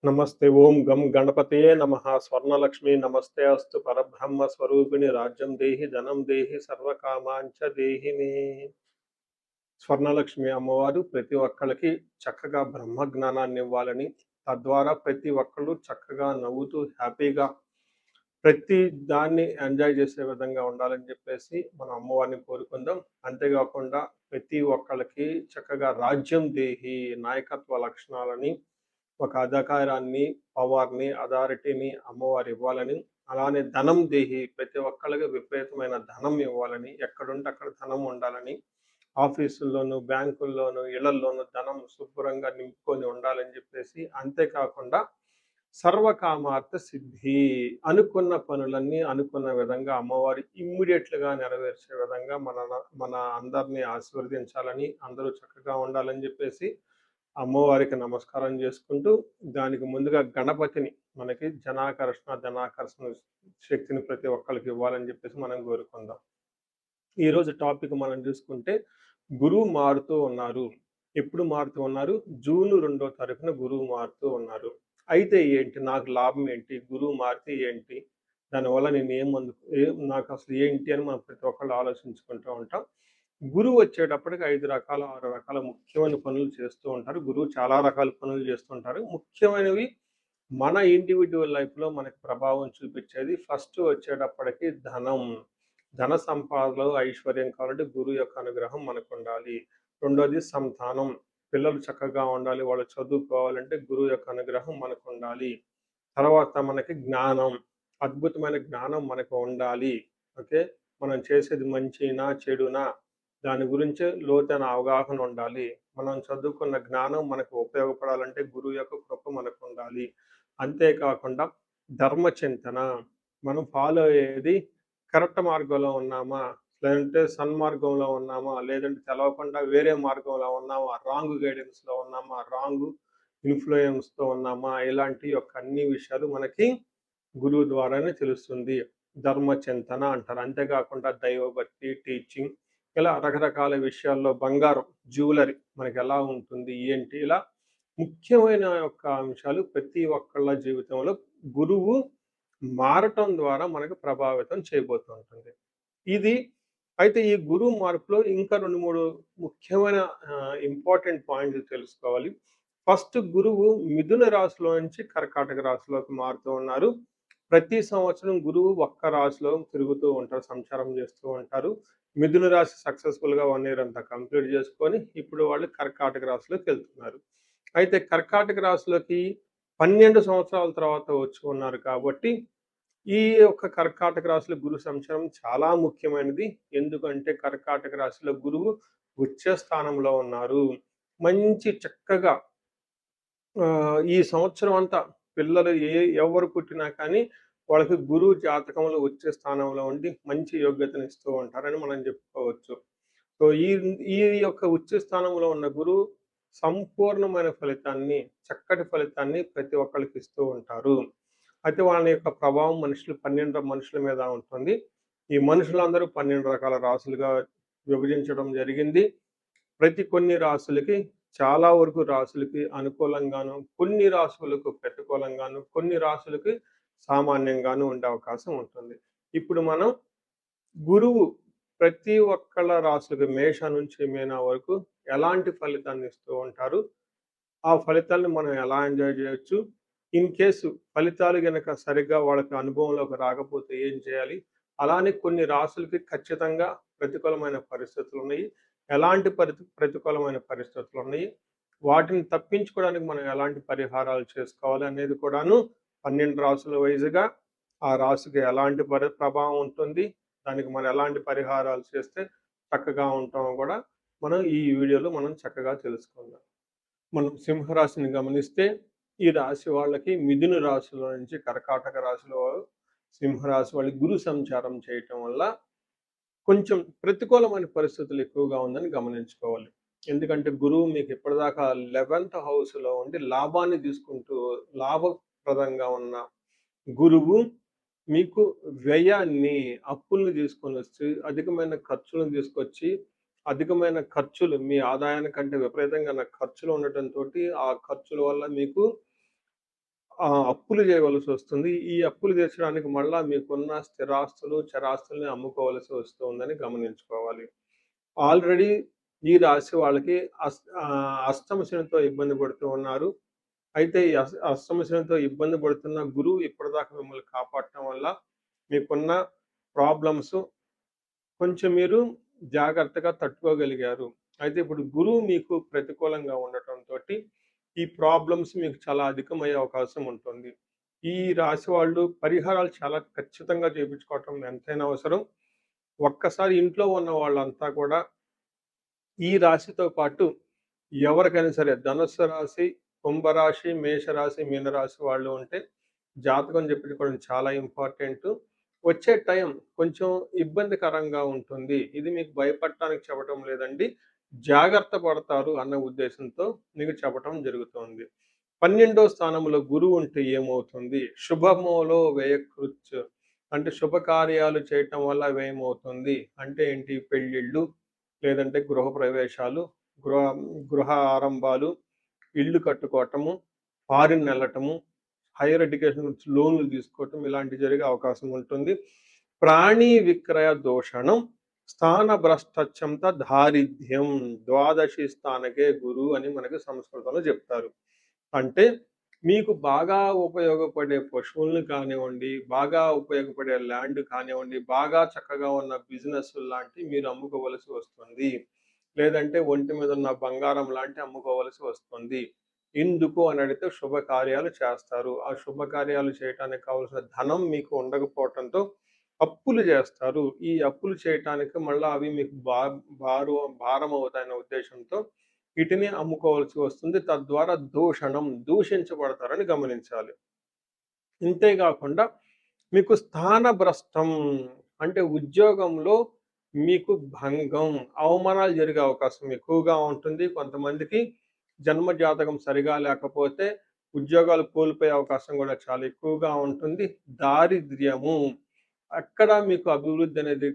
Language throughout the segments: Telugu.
నమస్తే ఓం గం గణపతయే నమః స్వర్ణలక్ష్మి నమస్తే అస్తు పరబ్రహ్మ స్వరూపిణి రాజ్యం దేహి ధనం దేహి సర్వకామాంచ దేహి మే. స్వర్ణలక్ష్మి అమ్మవారు ప్రతి ఒక్కళ్ళకి చక్కగా బ్రహ్మ జ్ఞానాన్ని ఇవ్వాలని, తద్వారా ప్రతి ఒక్కళ్ళు చక్కగా నవ్వుతూ హ్యాపీగా ప్రతి దాన్ని ఎంజాయ్ చేసే విధంగా ఉండాలని చెప్పేసి మనం అమ్మవారిని కోరుకుందాం. అంతేకాకుండా ప్రతి ఒక్కళ్ళకి చక్కగా రాజ్యం దేహి నాయకత్వ లక్షణాలని, ఒక అధికారాన్ని, పవర్‌ని, అథారిటీని అమ్మవారు ఇవ్వాలని, అలానే ధనం దేహి ప్రతి ఒక్కళ్ళకి విపరీతమైన ధనం ఇవ్వాలని, ఎక్కడుంటే అక్కడ ధనం ఉండాలని, ఆఫీసుల్లోనూ, బ్యాంకుల్లోనూ, ఇళ్లల్లోనూ ధనం శుభ్రంగా నింపుకొని ఉండాలని చెప్పేసి, అంతేకాకుండా సర్వకామార్థ సిద్ధి అనుకున్న పనులన్నీ అనుకున్న విధంగా అమ్మవారు ఇమ్మీడియట్‌గా నెరవేర్చే విధంగా మన అందరిని ఆశీర్వదించాలని, అందరూ చక్కగా ఉండాలని చెప్పేసి అమ్మవారికి నమస్కారం చేసుకుంటూ, దానికి ముందుగా గణపతిని మనకి జనాకర్షణ, ధనాకర్షణ శక్తిని ప్రతి ఒక్కళ్ళకి ఇవ్వాలని చెప్పేసి మనం కోరుకుందాం. ఈరోజు టాపిక్ మనం చూసుకుంటే గురువు మారుతూ ఉన్నారు. ఎప్పుడు మారుతూ ఉన్నారు? జూన్ 2వ తారీఖున గురువు మారుతూ ఉన్నారు. అయితే ఏంటి? నాకు లాభం ఏంటి? గురువు మారితే ఏంటి? దానివల్ల నేను నాకు అసలు ఏంటి అని మనం ప్రతి ఒక్కళ్ళు ఆలోచించుకుంటూ ఉంటాం. గురువు వచ్చేటప్పటికి 5 రకాల, 6 రకాల ముఖ్యమైన పనులు చేస్తూ ఉంటారు. గురువు చాలా రకాల పనులు చేస్తుంటారు. ముఖ్యమైనవి మన ఇండివిడ్యువల్ లైఫ్‌లో మనకి ప్రభావం చూపించేది ఫస్ట్ వచ్చేటప్పటికి ధనం. ధన సంపాదనలో ఐశ్వర్యం కావాలంటే గురువు యొక్క అనుగ్రహం మనకుండాలి. రెండోది సంతానం. పిల్లలు చక్కగా ఉండాలి, వాళ్ళు చదువుకోవాలంటే గురువు యొక్క అనుగ్రహం మనకుండాలి. తర్వాత మనకి జ్ఞానం. అద్భుతమైన జ్ఞానం మనకు ఉండాలి. ఓకే. మనం చేసేది మంచినా, చెడునా దాని గురించి లోతైన అవగాహన ఉండాలి. మనం చదువుకున్న జ్ఞానం మనకు ఉపయోగపడాలంటే గురువు యొక్క కృప మనకుండాలి. అంతేకాకుండా ధర్మచింతన. మనం ఫాలో అయ్యేది కరెక్ట్ మార్గంలో ఉన్నామా? లేదంటే సన్మార్గంలో ఉన్నామా? లేదంటే తెలవకుండా వేరే మార్గంలో ఉన్నామా? రాంగ్ గైడెన్స్‌లో ఉన్నామా? రాంగ్ ఇన్‌ఫ్లూయెన్స్‌తో ఉన్నామా? ఇలాంటి యొక్క అన్ని విషయాలు మనకి గురువు ద్వారానే తెలుస్తుంది. ధర్మచింతన అంటారు. అంతేకాకుండా దైవభక్తి, టీచింగ్ ఇలా రకరకాల విషయాల్లో బంగారం, జ్యువెలరీ మనకెలా ఉంటుంది? ఏంటి? ఇలా ముఖ్యమైన యొక్క అంశాలు ప్రతి ఒక్కళ్ళ జీవితంలో గురువు మారటం ద్వారా మనకు ప్రభావితం చేయబోతూ ఉంటుంది. ఇది అయితే ఈ గురువు మార్పులో ఇంకా 2, 3 ముఖ్యమైన ఇంపార్టెంట్ పాయింట్లు తెలుసుకోవాలి. ఫస్ట్ గురువు మిథున రాశిలో నుంచి కర్కాటక రాశిలోకి మారుతూ ఉన్నారు. ప్రతి సంవత్సరం గురువు ఒక్క రాశిలో తిరుగుతూ ఉంటారు, సంచారం చేస్తూ ఉంటారు. మిథున రాశి సక్సెస్‌ఫుల్‌గా 1 ఇయర్ అంతా కంప్లీట్ చేసుకొని ఇప్పుడు వాళ్ళు కర్కాటక రాశిలోకి వెళ్తున్నారు. అయితే కర్కాటక రాశిలోకి 12 సంవత్సరాల తర్వాత వచ్చి ఉన్నారు కాబట్టి ఈ యొక్క కర్కాటక రాశిలో గురు సంచారం చాలా ముఖ్యమైనది. ఎందుకంటే కర్కాటక రాశిలో గురువు ఉచ్చ స్థానంలో ఉన్నారు. మంచి చక్కగా ఈ సంవత్సరం అంతా పిల్లలు ఎవరు పుట్టినా కానీ వాళ్ళకి గురువు జాతకంలో ఉచ్చ స్థానంలో ఉండి మంచి యోగ్యతనిస్తూ ఉంటారని మనం చెప్పుకోవచ్చు. సో, ఈ ఈ యొక్క ఉచ్చ స్థానంలో ఉన్న గురువు సంపూర్ణమైన ఫలితాన్ని, చక్కటి ఫలితాన్ని ప్రతి ఒక్కళ్ళకి ఇస్తూ ఉంటారు. అయితే వాళ్ళ యొక్క ప్రభావం 12 మనుషుల మీద ఉంటుంది. ఈ మనుషులందరూ 12 రకాల రాసులుగా విభజించడం జరిగింది. కొన్ని రాసులకి చాలా వరకు రాసులకి అనుకూలంగాను, కొన్ని రాసులకు ప్రతికూలంగాను, కొన్ని రాసులకి సామాన్యంగాను ఉండే అవకాశం ఉంటుంది. ఇప్పుడు మనం గురువు ప్రతి ఒక్కళ్ళ రాసులకి మేష నుంచి మీన వరకు ఎలాంటి ఫలితాన్ని ఇస్తూ ఉంటారు? ఆ ఫలితాలను మనం ఎలా ఎంజాయ్ చేయొచ్చు? ఇన్ కేసు ఫలితాలు గనక సరిగ్గా వాళ్ళకి అనుభవంలోకి రాకపోతే ఏం చేయాలి? అలానే కొన్ని రాసులకి ఖచ్చితంగా ప్రతికూలమైన పరిస్థితులున్నాయి. ఎలాంటి ప్రతికూలమైన పరిస్థితులున్నాయి? వాటిని తప్పించుకోవడానికి మనం ఎలాంటి పరిహారాలు చేసుకోవాలి అనేది కూడాను 12 రాసుల వైస్‌గా ఆ రాశికి ఎలాంటి ప్రభావం ఉంటుంది? దానికి మనం ఎలాంటి పరిహారాలు చేస్తే చక్కగా ఉంటామో కూడా మనం ఈ వీడియోలో మనం చక్కగా తెలుసుకుందాం. మనం సింహరాశిని గమనిస్తే ఈ రాశి వాళ్ళకి మిథున రాశిలో నుంచి కర్కాటక రాశిలో సింహరాశి వాళ్ళకి గురు సంచారం చేయటం వల్ల కొంచెం ప్రతికూలమైన పరిస్థితులు ఎక్కువగా ఉందని గమనించుకోవాలి. ఎందుకంటే గురువు మీకు ఇప్పటిదాకా 11th హౌస్‌లో ఉండి లాభాన్ని తీసుకుంటూ లాభప్రదంగా ఉన్న గురువు మీకు వ్యయాన్ని, అప్పుల్ని తీసుకొనొచ్చి, అధికమైన ఖర్చులను తీసుకొచ్చి, అధికమైన ఖర్చులు మీ ఆదాయానికంటే విపరీతంగా ఖర్చులు ఉండటంతోటి, ఆ ఖర్చుల వల్ల మీకు అప్పులు చేయవలసి వస్తుంది. ఈ అప్పులు తీర్చడానికి మళ్ళా మీకున్న స్థిరాస్తులు, చరాస్తుల్ని అమ్ముకోవలసి వస్తుందని గమనించుకోవాలి. ఆల్రెడీ ఈ రాశి వాళ్ళకి అష్టమ శనితో ఇబ్బంది పడుతూ ఉన్నారు. అయితే ఈ అష్టమ శనితో ఇబ్బంది పడుతున్న గురువు ఇప్పటిదాకా మిమ్మల్ని కాపాడటం వల్ల మీకున్న ప్రాబ్లమ్స్ కొంచెం మీరు జాగ్రత్తగా తట్టుకోగలిగారు. అయితే ఇప్పుడు గురువు మీకు ప్రతికూలంగా ఉండటంతోటి ఈ ప్రాబ్లమ్స్ మీకు చాలా అధికమయ్యే అవకాశం ఉంటుంది. ఈ రాశి వాళ్ళు పరిహారాలు చాలా ఖచ్చితంగా చేపించుకోవటం ఎంతైనా అవసరం. ఒక్కసారి ఇంట్లో ఉన్న వాళ్ళంతా కూడా ఈ రాశితో పాటు ఎవరికైనా సరే ధనుస్సు రాశి, కుంభరాశి, మేషరాశి, మీనరాశి వాళ్ళు ఉంటే జాతకం చెప్పించుకోవడం చాలా ఇంపార్టెంటు. వచ్చే టైం కొంచెం ఇబ్బందికరంగా ఉంటుంది. ఇది మీకు భయపడటానికి చెప్పడం లేదండి. జాగ్రత్త పడతారు అన్న ఉద్దేశంతో మీకు చెప్పటం జరుగుతోంది. 12వ స్థానంలో గురువు ఉంటే ఏమవుతుంది? శుభమోలో వ్యయకృత్ అంటే శుభకార్యాలు చేయటం వల్ల వ్యయమవుతుంది. అంటే ఏంటి? పెళ్ళిళ్ళు, లేదంటే గృహప్రవేశాలు, గృహ గృహ ఆరంభాలు, ఇల్లు కట్టుకోవటము, ఫారిన్ వెళ్ళటము, హైయర్ ఎడ్యుకేషన్ లోన్లు తీసుకోవటం ఇలాంటివి జరిగే అవకాశం ఉంటుంది. ప్రాణి విక్రయ దోషణం స్థాన భ్రష్టత్యంత దారిద్ర్యం ద్వాదశి స్థానకే గురు అని మనకి సంస్కృతంలో చెప్తారు. అంటే మీకు బాగా ఉపయోగపడే పశువుల్ని కానివ్వండి, బాగా ఉపయోగపడే ల్యాండ్ కానివ్వండి, బాగా చక్కగా ఉన్న బిజినెస్ లాంటి మీరు అమ్ముకోవలసి వస్తుంది. లేదంటే ఒంటి మీద ఉన్న బంగారం లాంటి అమ్ముకోవలసి వస్తుంది. ఎందుకు అని అడిగితే శుభకార్యాలు చేస్తారు. ఆ శుభకార్యాలు చేయటానికి కావాల్సిన ధనం మీకు ఉండకపోవటంతో అప్పులు చేస్తారు. ఈ అప్పులు చేయటానికి మళ్ళా అవి మీకు భారం అవుతాయన్న ఉద్దేశంతో వీటిని అమ్ముకోవాల్సి వస్తుంది. తద్వారా దూషించబడతారని గమనించాలి. ఇంతేకాకుండా మీకు స్థానభ్రష్టం అంటే ఉద్యోగంలో మీకు భంగం, అవమానాలు జరిగే అవకాశం ఎక్కువగా ఉంటుంది. కొంతమందికి జన్మ జాతకం సరిగా లేకపోతే ఉద్యోగాలు కోల్పోయే అవకాశం కూడా చాలా ఎక్కువగా ఉంటుంది. దారిద్ర్యము అక్కడ మీకు అభివృద్ధి అనేది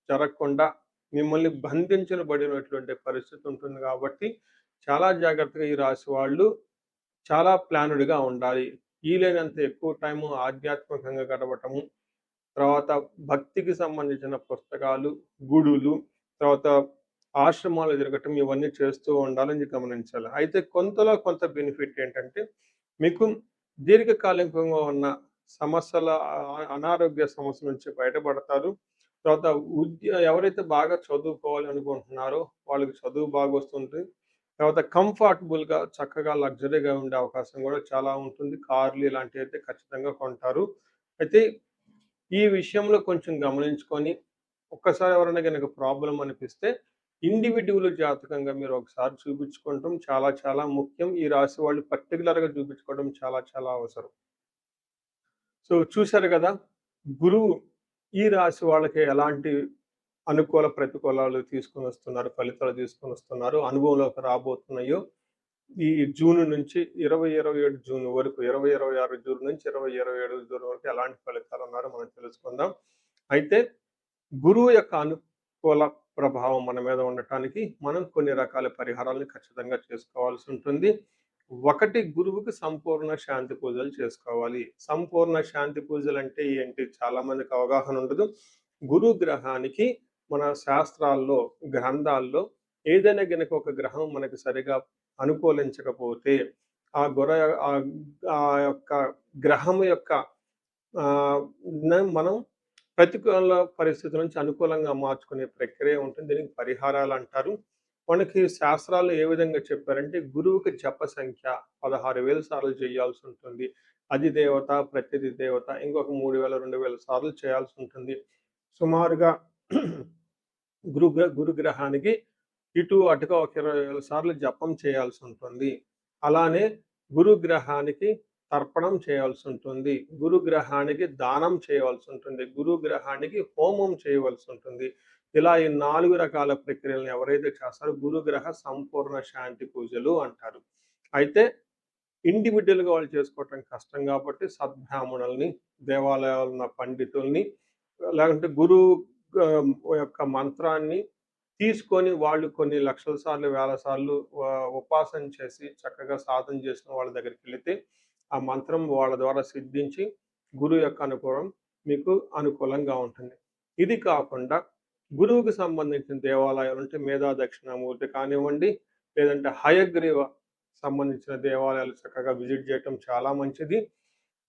జరగకుండా మిమ్మల్ని బంధించబడినటువంటి పరిస్థితి ఉంటుంది. కాబట్టి చాలా జాగ్రత్తగా ఈ రాశి వాళ్ళు చాలా ప్లానుడ్‌గా ఉండాలి. వీలైనంత ఎక్కువ టైము ఆధ్యాత్మికంగా గడపటము, తర్వాత భక్తికి సంబంధించిన పుస్తకాలు, గుడులు, తర్వాత ఆశ్రమాలు తిరగటం ఇవన్నీ చేస్తూ ఉండాలని గమనించాలి. అయితే కొంతలో కొంత బెనిఫిట్ ఏంటంటే మీకు దీర్ఘకాలికంగా ఉన్న సమస్యల అనారోగ్య సమస్యల నుంచి బయటపడతారు. తర్వాత ఎవరైతే బాగా చదువుకోవాలి అనుకుంటున్నారో వాళ్ళకి చదువు బాగా వస్తుంది. తర్వాత కంఫర్టబుల్‌గా చక్కగా లగ్జరీగా ఉండే అవకాశం కూడా చాలా ఉంటుంది. కార్లు ఇలాంటివి అయితే ఖచ్చితంగా కొంటారు. అయితే ఈ విషయంలో కొంచెం గమనించుకొని ఒక్కసారి ఎవరైనా గనక ప్రాబ్లమ్ అనిపిస్తే ఇండివిడ్యువల్ జాతకంగా మీరు ఒకసారి చూపించుకోవటం చాలా చాలా ముఖ్యం. ఈ రాశి వాళ్ళు పర్టిక్యులర్‌గా చూపించుకోవడం చాలా చాలా అవసరం. సో చూశారు కదా! గురువు ఈ రాశి వాళ్ళకి ఎలాంటి అనుకూల ప్రతికూలాలు తీసుకొనొస్తున్నారు, ఫలితాలు తీసుకొనొస్తున్నారు, అనుభవంలోకి రాబోతున్నాయో ఈ జూన్ నుంచి 2027 జూన్ వరకు 2026 జూన్ నుంచి 2027 జూన్ వరకు ఎలాంటి ఫలితాలు ఉన్నారో మనం తెలుసుకుందాం. అయితే గురువు యొక్క అనుకూల ప్రభావం మన మీద ఉండటానికి మనం కొన్ని రకాల పరిహారాలను ఖచ్చితంగా చేసుకోవాల్సి ఉంటుంది. ఒకటి గురువుకి సంపూర్ణ శాంతి పూజలు చేసుకోవాలి. సంపూర్ణ శాంతి పూజలు అంటే ఏంటి? చాలా మందికి అవగాహన ఉండదు. గురు గ్రహానికి మన శాస్త్రాల్లో, గ్రంథాల్లో ఏదైనా గనక ఒక గ్రహం మనకి సరిగా అనుకూలించకపోతే ఆ ఆ యొక్క గ్రహం యొక్క మనం ప్రతికూల పరిస్థితుల నుంచి అనుకూలంగా మార్చుకునే ప్రక్రియ ఉంటుంది. దీనికి పరిహారాలు అంటారు. మనకి శాస్త్రాలు ఏ విధంగా చెప్పారంటే గురువుకి జప సంఖ్య 16,000 సార్లు చేయాల్సి ఉంటుంది. అధిదేవత, ప్రత్యధి దేవత ఇంకొక 3,000, 2,000 సార్లు చేయాల్సి ఉంటుంది. సుమారుగా గురుగ్రహానికి ఇటు అటుగా ఒక 20,000 సార్లు జపం చేయాల్సి ఉంటుంది. అలానే గురుగ్రహానికి తర్పణం చేయాల్సి ఉంటుంది. గురుగ్రహానికి దానం చేయవలసి ఉంటుంది. గురుగ్రహానికి హోమం చేయవలసి ఉంటుంది. ఇలా ఈ 4 రకాల ప్రక్రియలను ఎవరైతే చేస్తారో గురుగ్రహ సంపూర్ణ శాంతి పూజలు అంటారు. అయితే ఇండివిడ్యువల్‌గా వాళ్ళు చేసుకోవటం కష్టం కాబట్టి సద్బ్రాహ్మణుల్ని, దేవాలయాల్లో ఉన్న పండితుల్ని, లేకుంటే గురువు యొక్క మంత్రాన్ని తీసుకొని వాళ్ళు కొన్ని లక్షల సార్లు, వేల సార్లు ఉపాసన చేసి చక్కగా సాధన చేసిన వాళ్ళ దగ్గరికి వెళితే ఆ మంత్రం వాళ్ళ ద్వారా సిద్ధించి గురువు యొక్క అనుగ్రహం మీకు అనుకూలంగా ఉంటుంది. ఇది కాకుండా గురువుకి సంబంధించిన దేవాలయాలు అంటే మేధా దక్షిణామూర్తి కానివ్వండి, లేదంటే హయగ్రీవ సంబంధించిన దేవాలయాలు చక్కగా విజిట్ చేయటం చాలా మంచిది.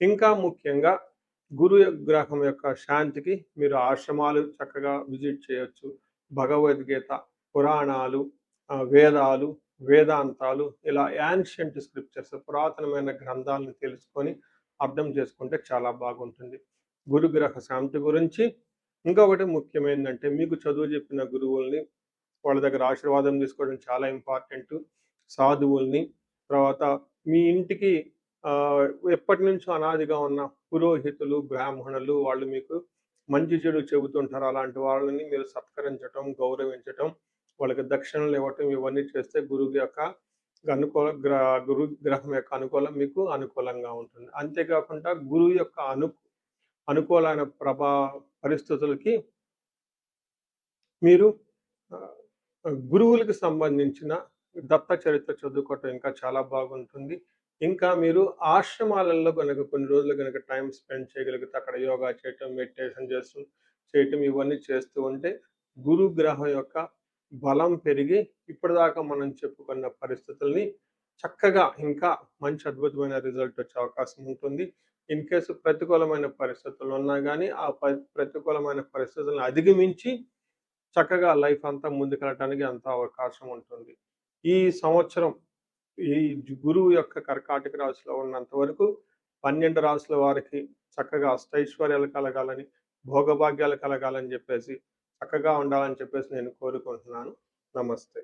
ఇంకా ముఖ్యంగా గురు గ్రహం యొక్క శాంతికి మీరు ఆశ్రమాలు చక్కగా విజిట్ చేయొచ్చు. భగవద్గీత, పురాణాలు, వేదాలు, వేదాంతాలు ఇలా యాన్షియంట్ స్క్రిప్చర్స్ పురాతనమైన గ్రంథాలను తెలుసుకొని అర్థం చేసుకుంటే చాలా బాగుంటుంది. గురుగ్రహ శాంతి గురించి ఇంకొకటి ముఖ్యమైనదంటే మీకు చదువు చెప్పిన గురువుల్ని వాళ్ళ దగ్గర ఆశీర్వాదం తీసుకోవడం చాలా ఇంపార్టెంట్. సాధువుల్ని, తర్వాత మీ ఇంటికి ఎప్పటి నుంచో అనాదిగా ఉన్న పురోహితులు, బ్రాహ్మణులు వాళ్ళు మీకు మంచి చెడు చెబుతుంటారు. అలాంటి వాళ్ళని మీరు సత్కరించటం, గౌరవించటం, వాళ్ళకి దక్షిణలు ఇవ్వటం ఇవన్నీ చేస్తే గురువు యొక్క గురు గ్రహం యొక్క అనుకూలం మీకు అనుకూలంగా ఉంటుంది. అంతేకాకుండా గురువు యొక్క అనుకూలమైన పరిస్థితులకి మీరు గురువులకు సంబంధించిన దత్త చరిత్ర చదువుకోవటం ఇంకా చాలా బాగుంటుంది. ఇంకా మీరు ఆశ్రమాలలో కనుక కొన్ని రోజులు కనుక టైం స్పెండ్ చేయగలిగితే అక్కడ యోగా చేయటం, మెడిటేషన్ చేయటం ఇవన్నీ చేస్తూ ఉంటే గురు గ్రహం యొక్క బలం పెరిగి ఇప్పటిదాకా మనం చెప్పుకున్న పరిస్థితుల్ని చక్కగా ఇంకా మంచి అద్భుతమైన రిజల్ట్ వచ్చే అవకాశం ఉంటుంది. ఇన్ కేసు ప్రతికూలమైన పరిస్థితులు ఉన్నా కానీ ఆ ప్రతికూలమైన పరిస్థితులను అధిగమించి చక్కగా లైఫ్ అంతా ముందుకెళ్ళటానికి అంత అవకాశం ఉంటుంది. ఈ సంవత్సరం ఈ గురువు యొక్క కర్కాటక రాశిలో ఉన్నంత వరకు 12 రాశుల వారికి చక్కగా అష్టైశ్వర్యాలు కలగాలని, భోగభాగ్యాలు కలగాలని చెప్పేసి చక్కగా ఉండాలని చెప్పేసి నేను కోరుకుంటున్నాను. నమస్తే.